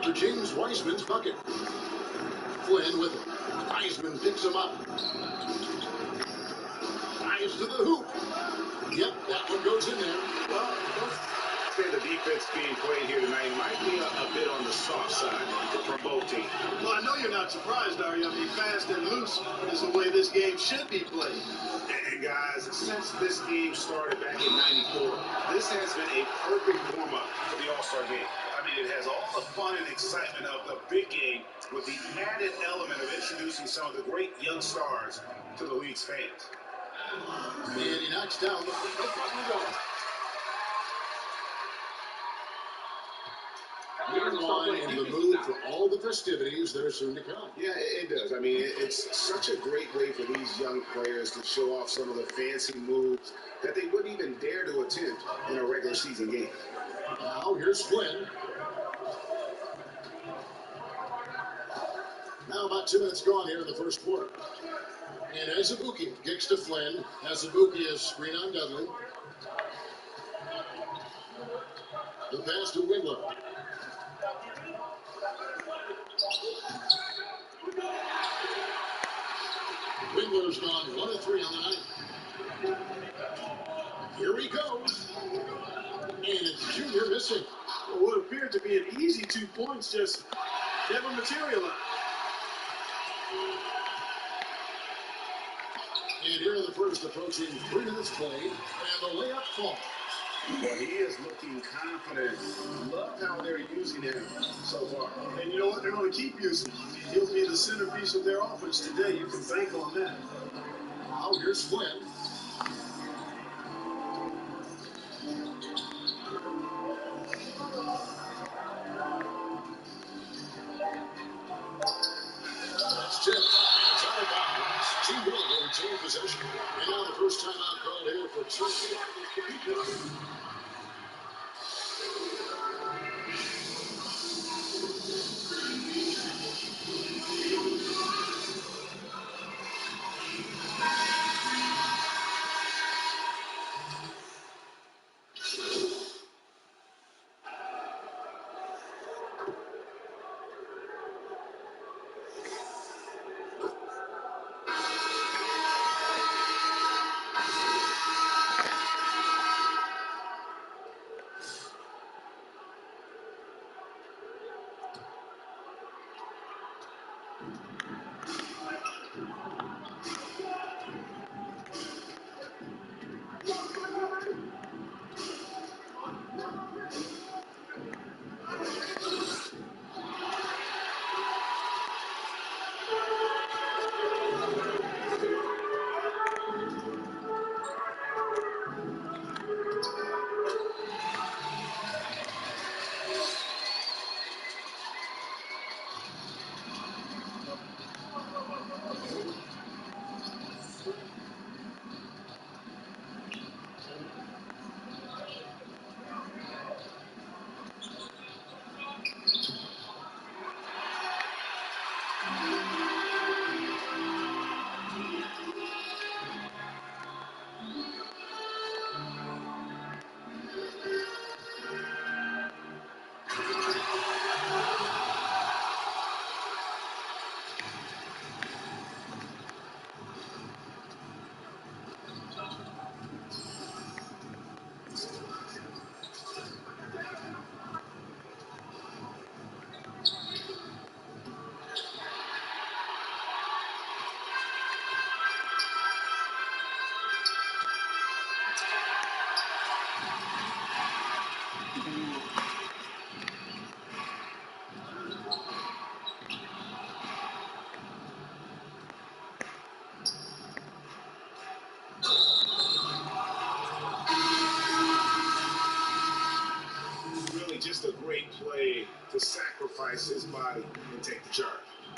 after James Wiseman's bucket. Flynn with it. Wiseman picks him up. Dives to the hoop. Yep, that one goes in there. Well, the defense being played here tonight might be a bit on the soft side for both teams. Well, I know you're not surprised, are you? I mean, fast and loose is the way this game should be played. And guys, since this game started back in '94, this has been a perfect warm-up for the All-Star game. I mean, it has all the fun and excitement of the big game with the added element of introducing some of the great young stars to the league's fans. And he knocks down the button goal. Meanwhile, in the mood for all the festivities that are soon to come. Yeah, it does. I mean, it's such a great way for these young players to show off some of the fancy moves that they wouldn't even dare to attempt in a regular season game. Now, here's Flynn. Now about 2 minutes gone here in the first quarter. And Azubuike kicks to Flynn. Azubuike is screen on Dudley. The pass to Wingler. Wingler's gone 1 of 3 on the night. Here he goes. And it's Junior missing. Well, what appeared to be an easy 2 points just never materialized. And here in the first, approaching 3 minutes played, and the layup falls. Well, he is looking confident. Love how they're using him so far. And you know what? They're going to keep using him. He'll be the centerpiece of their offense today. You can bank on that. Now here's Flynn. That's tipped. And it's out of bounds. T-Will will retain possession. And now the first time out called here for Turkey. Just a great play to sacrifice his body and take the charge.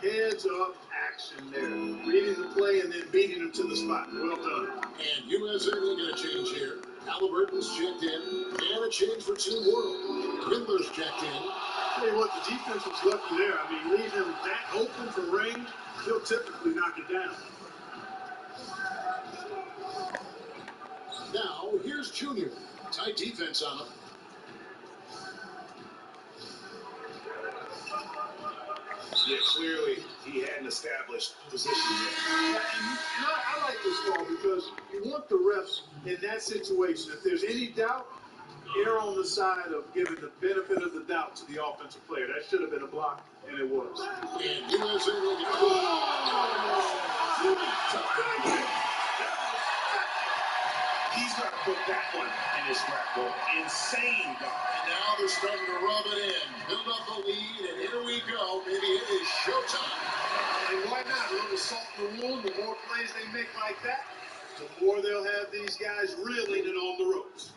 Heads-up action there. Reading the play and then beating him to the spot. Well done. And USA will get a change here. Halliburton's checked in, and a change for Tim Worrell. Windler's checked in. Tell you what, the defense was lucky there. I mean, leave him that open from range, he'll typically knock it down. Now, here's Junior. Tight defense on him. Yeah, clearly he hadn't established position yet. Yeah, and I like this call because you want the refs in that situation. If there's any doubt, err on the side of giving the benefit of the doubt to the offensive player. That should have been a block, and it was. And USA will get He's got to put that one in his scrapbook. Insane guard. And now they're starting to rub it in. Build up the lead, and here we go. Maybe it is showtime. And why not? A little salt in the wound. The more plays they make like that, the more they'll have these guys reeling and on the ropes.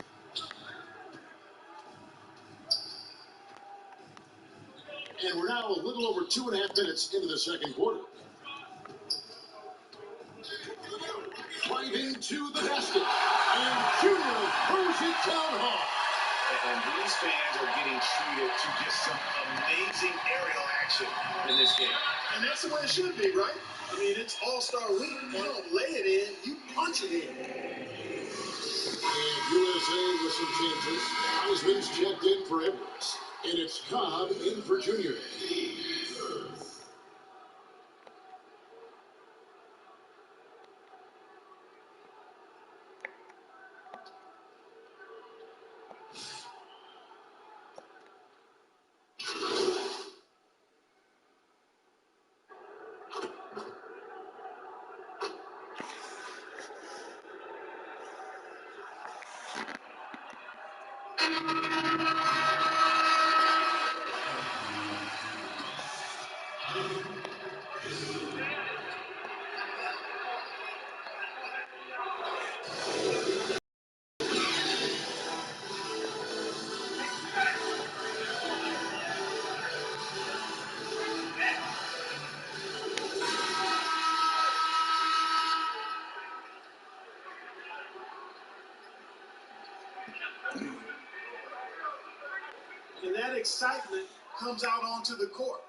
And we're now a little over 2.5 minutes into the second quarter. Driving to the basket. And Junior throws it down hard. And these fans are getting treated to just some amazing aerial action in this game. And that's the way it should be, right? I mean, it's All-Star week. You don't lay it in, you punch it in. And USA with some changes. Heisman's checked in for Edwards. And it's Cobb in for Junior. And that excitement comes out onto the court.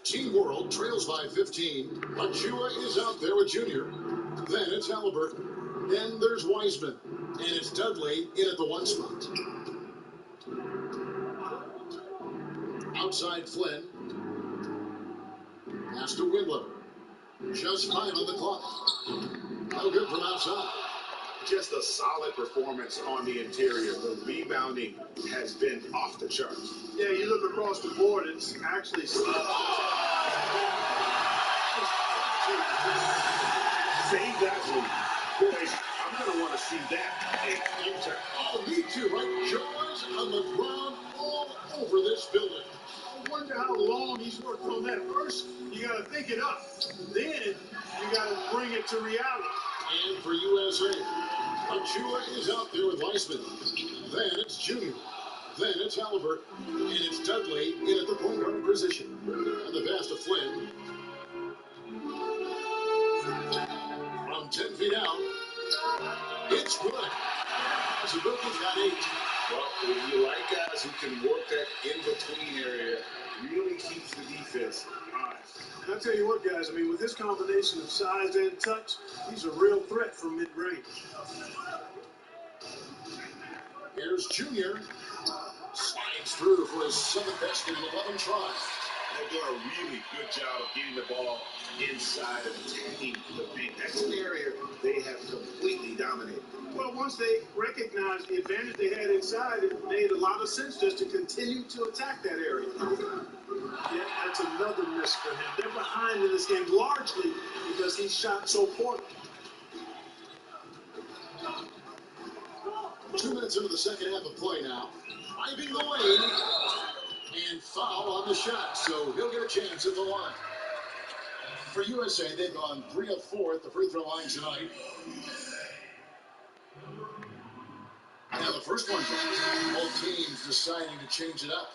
Team World trails by 15. Achua is out there with Junior. Then it's Halliburton. Then there's Wiseman. And it's Dudley in at the 1 spot. Outside Flynn. Pass to Windler. Just 5 on the clock. No good from outside. Just a solid performance on the interior. The rebounding has been off the charts. Yeah, you look across the board, it's actually Save that one. Boys, I'm going to want to see that a few times. Oh, me too, right? Jaws on the ground all over this building. I wonder how long he's worked on that. First, you got to think it up. Then, you got to bring it to reality. And for USA, Achua is out there with Weissman. Then it's Junior. Then it's Halliburton. And it's Dudley in at the point guard position. And the pass to Flynn. From 10 feet out. It's good. Zabuki's got 8. Well, you like guys who can work that in-between area, really keeps the defense honest. And I'll tell you what, guys, I mean, with this combination of size and touch, he's a real threat from mid-range. Here's Junior. Slides through for his 7th best in 11 tries. They've done a really good job of getting the ball inside and attacking the paint. That's an area they have completely dominated. Well, once they recognized the advantage they had inside, it made a lot of sense just to continue to attack that area. Yeah, that's another miss for him. They're behind in this game largely because he shot so poorly. 2 minutes into the second half of play now. Driving the lane. And foul on the shot, so he'll get a chance at the line. For USA, they've gone 3 of 4 at the free throw line tonight. Now the first one drops. Both teams deciding to change it up.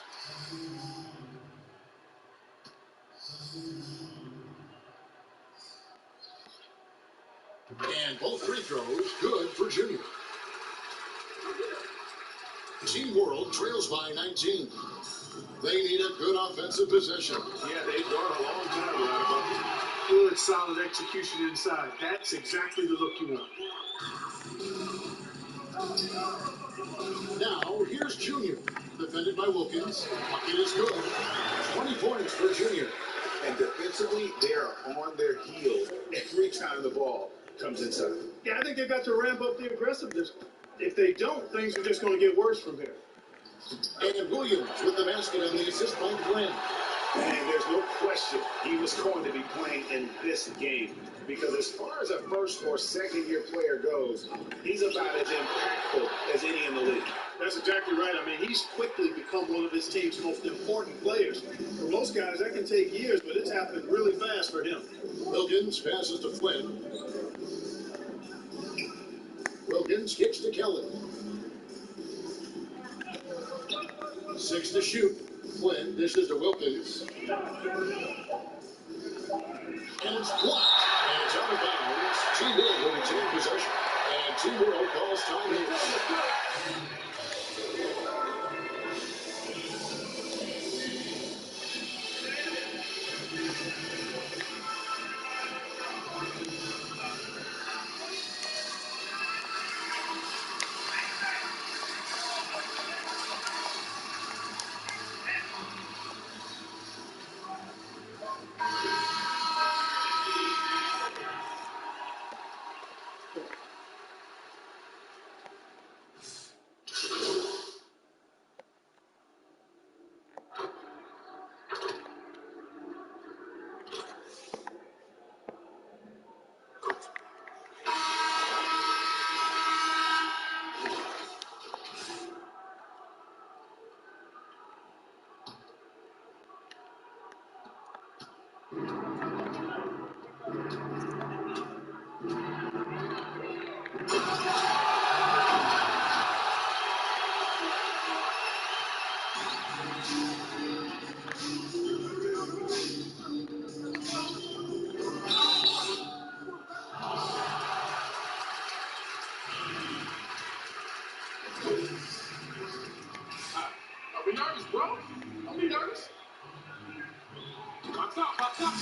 And both free throws good for Junior. Team World trails by 19. They need a good offensive possession. Yeah, they've gone a long time without a bucket. Good, solid execution inside. That's exactly the look you want. Now, here's Junior. Defended by Wilkins. Bucket is good. 20 points for Junior. And defensively, they are on their heels every time the ball comes inside. Yeah, I think they got to ramp up the aggressiveness. If they don't, things are just going to get worse from here. And Williams with the basket on the assist by Glenn. And there's no question he was going to be playing in this game. Because as far as a first or second year player goes, he's about as impactful as any in the league. That's exactly right. I mean, he's quickly become one of his team's most important players. For most guys, that can take years, but it's happening really fast for him. Wilkins passes to Flynn. Wilkins kicks to Kelly. 6 to shoot. Flynn dishes to Wilkins. And it's blocked. And it's out of bounds. T-Will will retain possession. And T-Will calls time here. Are we nervous, bro? Don't be nervous. Box out, box out.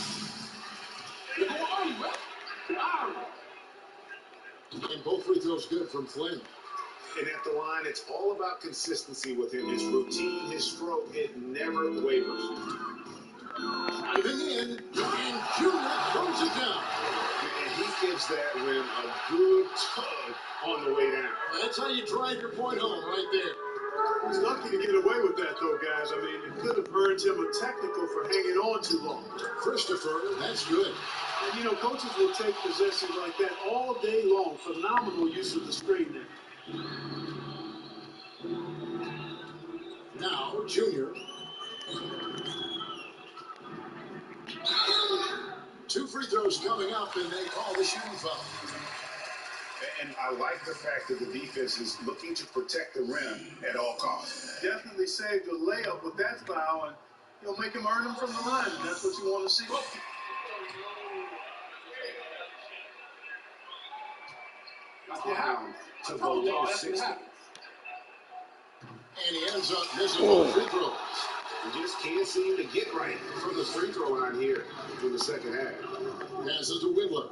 You're going early, bro. Wow. And both free throws good from Flynn. And at the line, it's all about consistency with him. His routine, his stroke, it never wavers. Driving in, and Junior throws it down. And he gives that rim a good tug on the way down. That's how you drive your point home, right there. He's lucky to get away with that, though, guys. I mean, it could have earned him a technical for hanging on too long. Christopher, that's good. And, you know, coaches will take possessions like that all day long. Phenomenal use of the screen there. Now, Junior. 2 free throws coming up, and they call the shooting foul. And I like the fact that the defense is looking to protect the rim at all costs. Definitely saved a layup with that foul, and he'll make him earn them from the line. That's what you want to see. Down to below 60. And he ends up missing both free throws. We just can't seem to get right from the free throw line here in the second half. Passes to Whittler.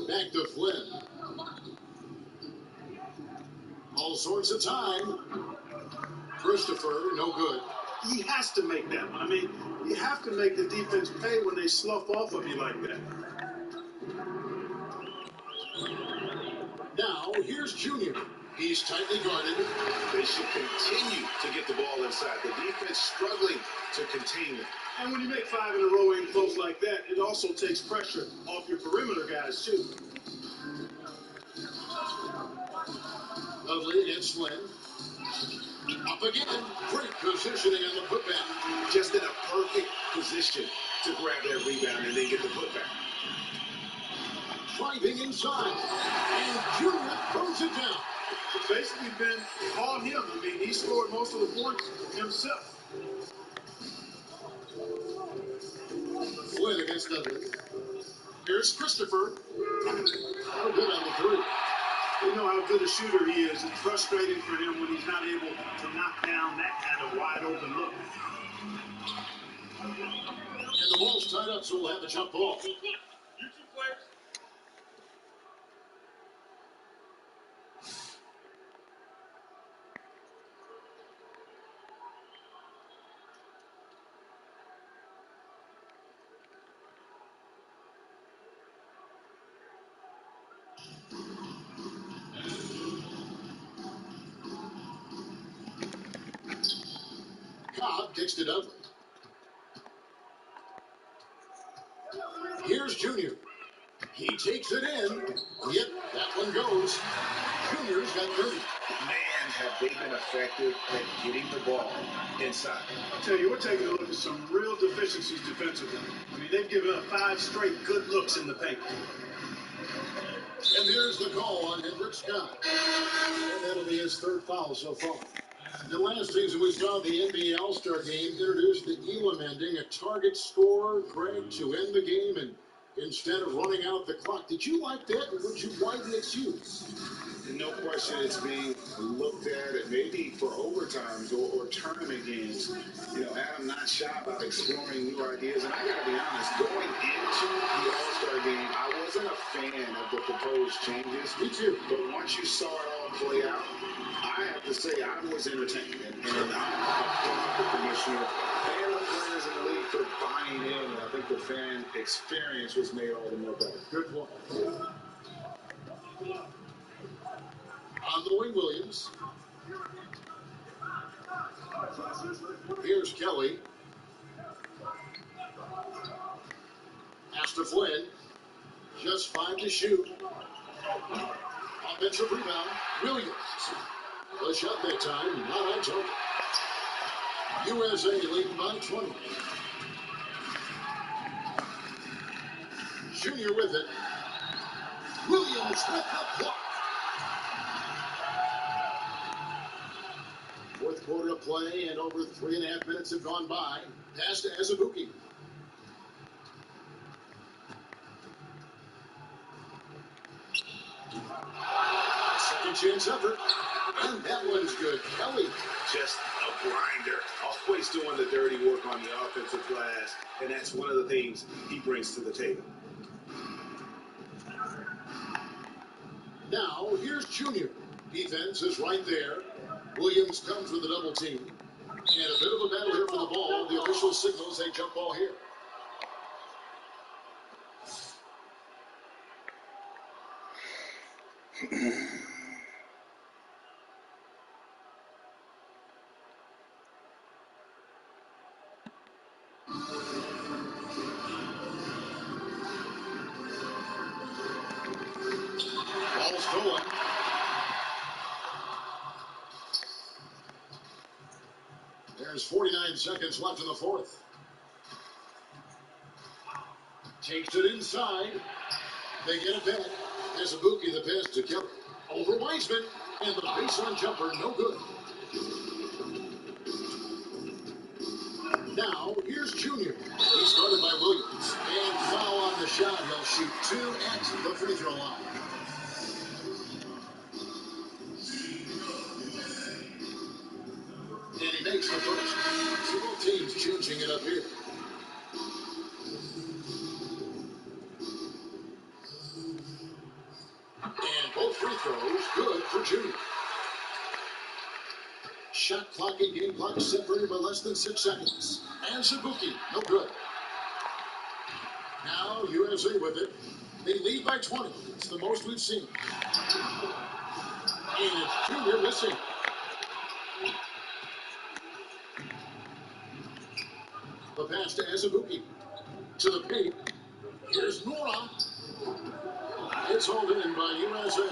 Back to Flynn. All sorts of time. Christopher, no good. He has to make that one. I mean, you have to make the defense pay when they slough off of you like that. Now, here's Junior. He's tightly guarded. They should continue to get the ball inside. The defense struggling to contain it. And when you make 5 in a row in close like that, it also takes pressure off your perimeter guys, too. Lovely against Flynn. Up again. Great positioning on the putback. Just in a perfect position to grab that rebound and then get the putback. Driving inside. And Junior throws it down. It's basically been on him. I mean, he scored most of the points himself. Flynn against Dudley. Here's Christopher. No good on the 3. You know how good a shooter he is. It's frustrating for him when he's not able to knock down that kind of wide open look. And the ball's tied up, so we'll have a jump ball. You two players. Cobb kicks to Dudley. Here's Junior. He takes it in. Yep, that one goes. Junior's got 30. Man, have they been effective at getting the ball inside. I'll tell you, we're taking a look at some real deficiencies defensively. I mean, they've given up 5 straight good looks in the paint. And there's the call on Hendrick Scott. And that'll be his 3rd foul so far. The last season we saw the NBA All-Star Game introduced the Elam ending, a target score, Greg, to end the game, and instead of running out the clock. Did you like that, or would you widen its use? No question it's being looked at maybe for overtimes or tournament games. You know, Adam not shy about exploring new ideas. And I got to be honest, going into the All-Star game, I wasn't a fan of the proposed changes. Me too. But once you saw it all play out, I have to say I was entertained. And I'm applaud the commissioner and the players in the league for buying in. And I think the fan experience was made all the more better. Good point. On the wing, Williams. Here's Kelly. Pass to Flynn. Just 5 to shoot. Offensive rebound. Williams. The shot that time, not on target. USA leading by 20. Junior with it. Williams with the block. 4th quarter of play, and over 3.5 minutes have gone by. Pass to Azubuike. Second chance effort. And that one's good. Kelly. Just a grinder. Always doing the dirty work on the offensive glass. And that's one of the things he brings to the table. Now, here's Junior. Defense is right there. Williams comes with a double team. And a bit of a battle here for the ball. The official signals a jump ball here. Ball's going. There's 49 seconds left in the 4th. Takes it inside. They get it back. Azubuike the pass to Kelly. Over Wiseman. And the baseline jumper, no good. Now, here's Junior. He's started by Williams. And foul on the shot. He'll shoot 2 at the free throw line. And he makes the first. So both teams changing it up here. And both free throws good for Junior. Shot clock and game clock separated by less than 6 seconds. And Azubuike, no good. Now USA with it. They lead by 20. It's the most we've seen. And it's Junior missing. The pass to Azubuike. To the paint. Here's Nora. It's hauled in by USA.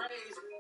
praise